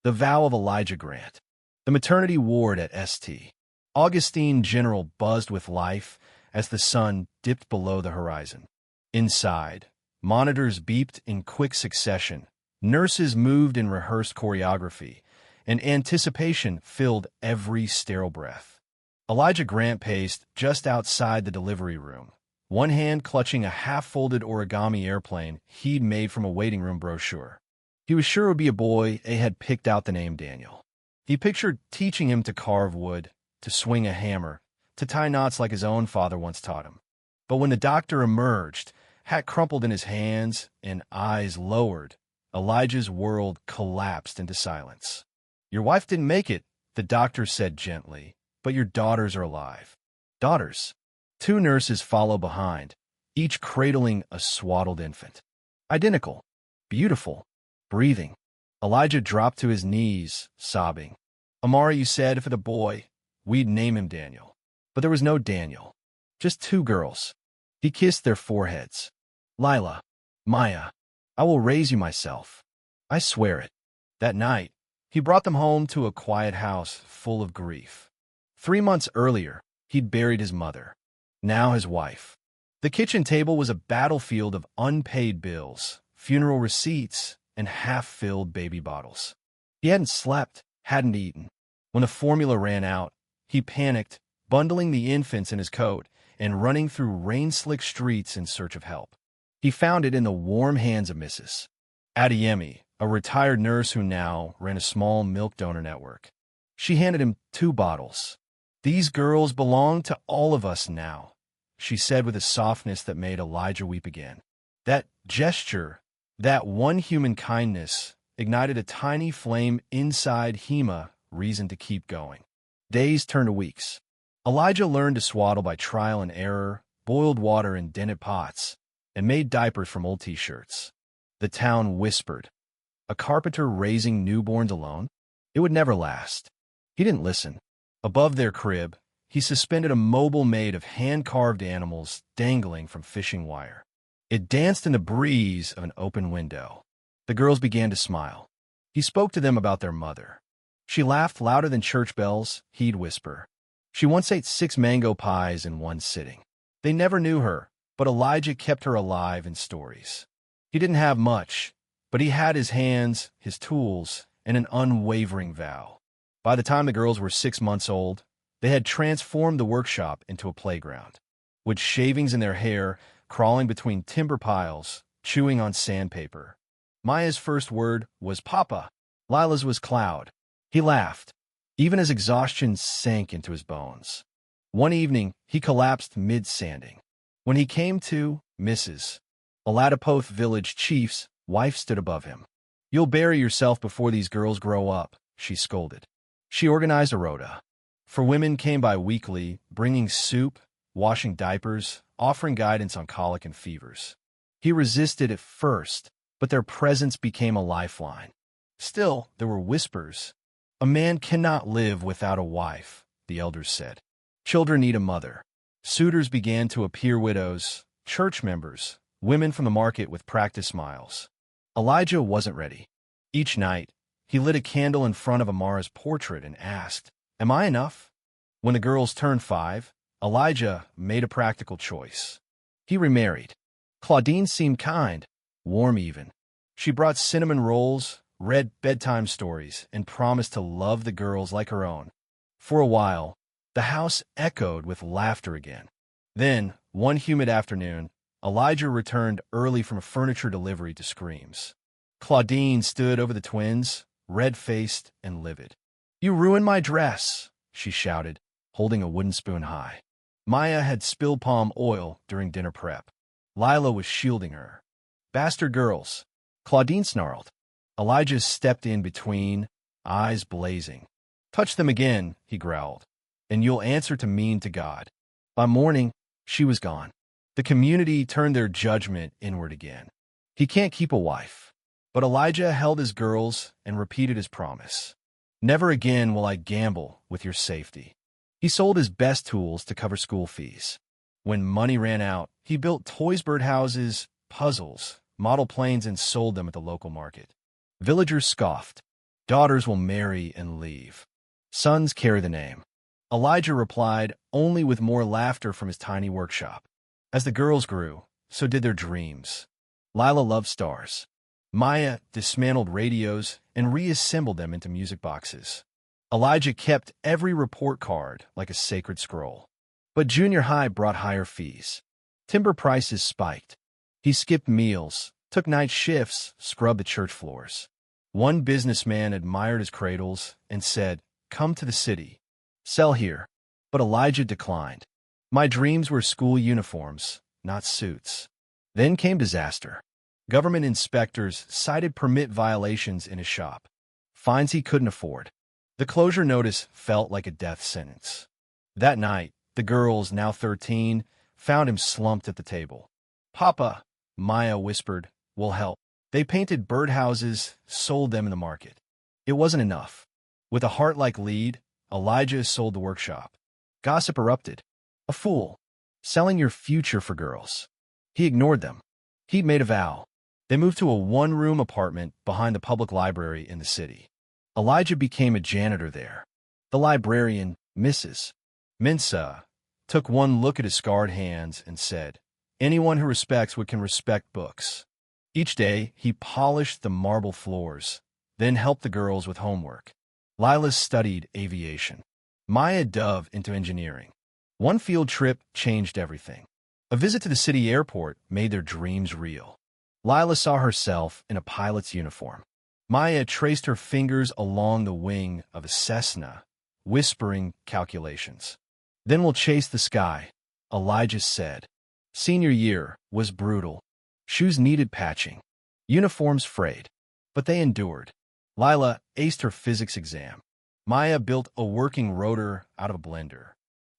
The vow of Elijah Grant. The maternity ward at St. Augustine General buzzed with life as the sun dipped below the horizon. Inside, monitors beeped in quick succession, nurses moved in rehearsed choreography, and anticipation filled every sterile breath. Elijah Grant paced just outside the delivery room, one hand clutching a half-folded origami airplane he'd made from a waiting room brochure. He was sure it would be a boy. They had picked out the name Daniel. He pictured teaching him to carve wood, to swing a hammer, to tie knots like his own father once taught him. But when the doctor emerged, hat crumpled in his hands and eyes lowered, Elijah's world collapsed into silence. "Your wife didn't make it," the doctor said gently, "but your daughters are alive." Daughters. Two nurses follow behind, each cradling a swaddled infant. Identical. Beautiful. Breathing. Elijah dropped to his knees, sobbing. "Amara, you said if it a boy, we'd name him Daniel." But there was no Daniel. Just two girls. He kissed their foreheads. "Lila, Maya, I will raise you myself. I swear it." That night, he brought them home to a quiet house full of grief. 3 months earlier, he'd buried his mother. Now his wife. The kitchen table was a battlefield of unpaid bills, funeral receipts, and half-filled baby bottles. He hadn't slept, hadn't eaten. When the formula ran out, he panicked, bundling the infants in his coat and running through rain-slicked streets in search of help. He found it in the warm hands of Mrs. Adeyemi, a retired nurse who now ran a small milk donor network. She handed him 2 bottles. "These girls belong to all of us now," she said with a softness that made Elijah weep again. That gesture, that one human kindness, ignited a tiny flame inside Hema, reason to keep going. Days turned to weeks. Elijah learned to swaddle by trial and error, boiled water in dented pots, and made diapers from old T-shirts. The town whispered. A carpenter raising newborns alone? It would never last. He didn't listen. Above their crib, he suspended a mobile made of hand-carved animals dangling from fishing wire. It danced in the breeze of an open window. The girls began to smile. He spoke to them about their mother. She laughed louder than church bells, he'd whisper. She once ate 6 mango pies in one sitting. They never knew her, but Elijah kept her alive in stories. He didn't have much, but he had his hands, his tools, and an unwavering vow. By the time the girls were 6 months old, they had transformed the workshop into a playground. With shavings in their hair, crawling between timber piles, chewing on sandpaper. Maya's first word was Papa. Lila's was Cloud. He laughed, even as exhaustion sank into his bones. One evening, he collapsed mid-sanding. When he came to, Mrs. Aladapoth village chief's wife stood above him. "You'll bury yourself before these girls grow up," she scolded. She organized a rota. For women came by weekly, bringing soup, washing diapers, offering guidance on colic and fevers. He resisted at first, but their presence became a lifeline. Still, there were whispers. "A man cannot live without a wife," the elders said. "Children need a mother." Suitors began to appear, widows, church members, women from the market with practice smiles. Elijah wasn't ready. Each night, he lit a candle in front of Amara's portrait and asked, "Am I enough?" When the girls turned 5, Elijah made a practical choice. He remarried. Claudine seemed kind, warm even. She brought cinnamon rolls, read bedtime stories, and promised to love the girls like her own. For a while, the house echoed with laughter again. Then, one humid afternoon, Elijah returned early from a furniture delivery to screams. Claudine stood over the twins, red-faced and livid. "You ruined my dress," she shouted, holding a wooden spoon high. Maya had spilled palm oil during dinner prep. Lila was shielding her. "Bastard girls," Claudine snarled. Elijah stepped in between, eyes blazing. "Touch them again," he growled, "and you'll answer to me and to God." By morning, she was gone. The community turned their judgment inward again. He can't keep a wife. But Elijah held his girls and repeated his promise. "Never again will I gamble with your safety." He sold his best tools to cover school fees. When money ran out, he built toys, birdhouses, puzzles, model planes, and sold them at the local market. Villagers scoffed. Daughters will marry and leave. Sons carry the name. Elijah replied, only with more laughter from his tiny workshop. As the girls grew, so did their dreams. Lila loved stars. Maya dismantled radios and reassembled them into music boxes. Elijah kept every report card like a sacred scroll. But junior high brought higher fees. Timber prices spiked. He skipped meals, took night shifts, scrubbed the church floors. One businessman admired his cradles and said, "Come to the city. Sell here." But Elijah declined. "My dreams were school uniforms, not suits." Then came disaster. Government inspectors cited permit violations in his shop. Fines he couldn't afford. The closure notice felt like a death sentence. That night, the girls, now 13, found him slumped at the table. "Papa," Maya whispered, "will help." They painted birdhouses, sold them in the market. It wasn't enough. With a heart like lead, Elijah sold the workshop. Gossip erupted. "A fool. Selling your future for girls." He ignored them. He'd made a vow. They moved to a one-room apartment behind the public library in the city. Elijah became a janitor there. The librarian, Mrs. Mensa, took one look at his scarred hands and said, "Anyone who respects what can respect books." Each day, he polished the marble floors, then helped the girls with homework. Lila studied aviation. Maya dove into engineering. One field trip changed everything. A visit to the city airport made their dreams real. Lila saw herself in a pilot's uniform. Maya traced her fingers along the wing of a Cessna, whispering calculations. "Then we'll chase the sky," Elijah said. Senior year was brutal. Shoes needed patching. Uniforms frayed. But they endured. Lila aced her physics exam. Maya built a working rotor out of a blender.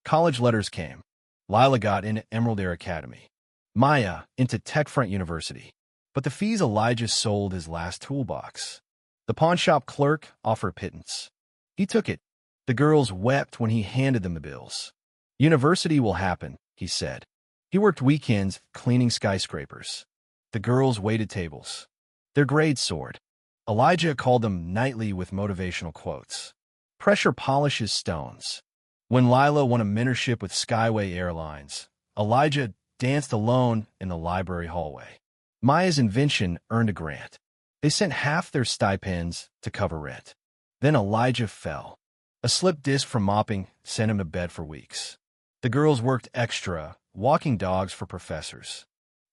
College letters came. Lila got into Emerald Air Academy. Maya into Techfront University. But the fees Elijah sold his last toolbox. The pawnshop clerk offered pittance. He took it. The girls wept when he handed them the bills. "University will happen," he said. He worked weekends cleaning skyscrapers. The girls waited tables. Their grades soared. Elijah called them nightly with motivational quotes. Pressure polishes stones. When Lila won a mentorship with Skyway Airlines, Elijah danced alone in the library hallway. Maya's invention earned a grant. They sent half their stipends to cover rent. Then Elijah fell. A slipped disc from mopping sent him to bed for weeks. The girls worked extra, walking dogs for professors.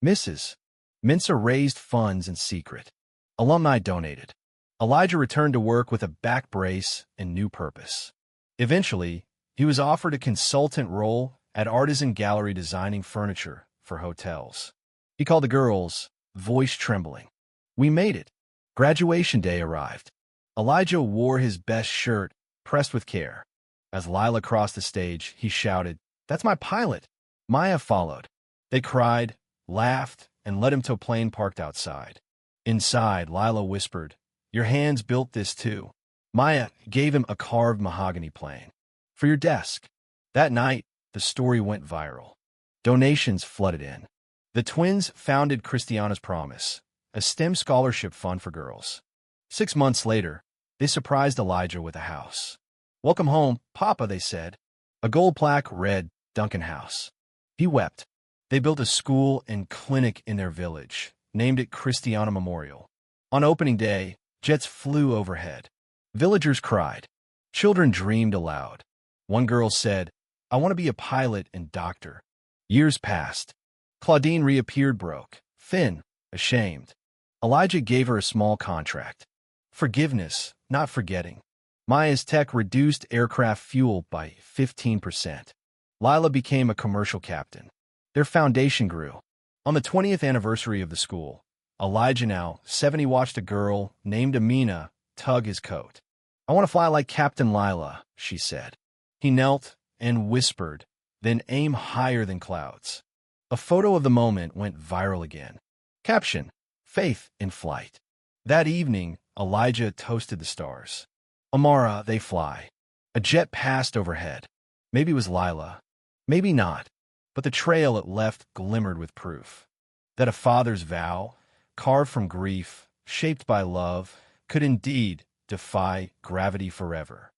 Mrs. Mensa raised funds in secret. Alumni donated. Elijah returned to work with a back brace and new purpose. Eventually, he was offered a consultant role at Artisan Gallery designing furniture for hotels. He called the girls, voice trembling. "We made it." Graduation day arrived. Elijah wore his best shirt, pressed with care. As Lila crossed the stage, he shouted, "That's my pilot." Maya followed. They cried, laughed, and led him to a plane parked outside. Inside, Lila whispered, "Your hands built this too." Maya gave him a carved mahogany plane. "For your desk." That night, the story went viral. Donations flooded in. The twins founded Christiana's Promise, a STEM scholarship fund for girls. 6 months later, they surprised Elijah with a house. "Welcome home, Papa," they said. A gold plaque read, "Duncan House." He wept. They built a school and clinic in their village, named it Christiana Memorial. On opening day, jets flew overhead. Villagers cried. Children dreamed aloud. One girl said, "I want to be a pilot and doctor." Years passed. Claudine reappeared broke, thin, ashamed. Elijah gave her a small contract. Forgiveness, not forgetting. Maya's tech reduced aircraft fuel by 15%. Lila became a commercial captain. Their foundation grew. On the 20th anniversary of the school, Elijah, now 70, watched a girl named Amina tug his coat. "I want to fly like Captain Lila," she said. He knelt and whispered, "Then aim higher than clouds." A photo of the moment went viral again. Caption: "Faith in flight." That evening, Elijah toasted the stars. "Amara, they fly." A jet passed overhead. Maybe it was Lila. Maybe not. But the trail it left glimmered with proof that a father's vow, carved from grief, shaped by love, could indeed defy gravity forever.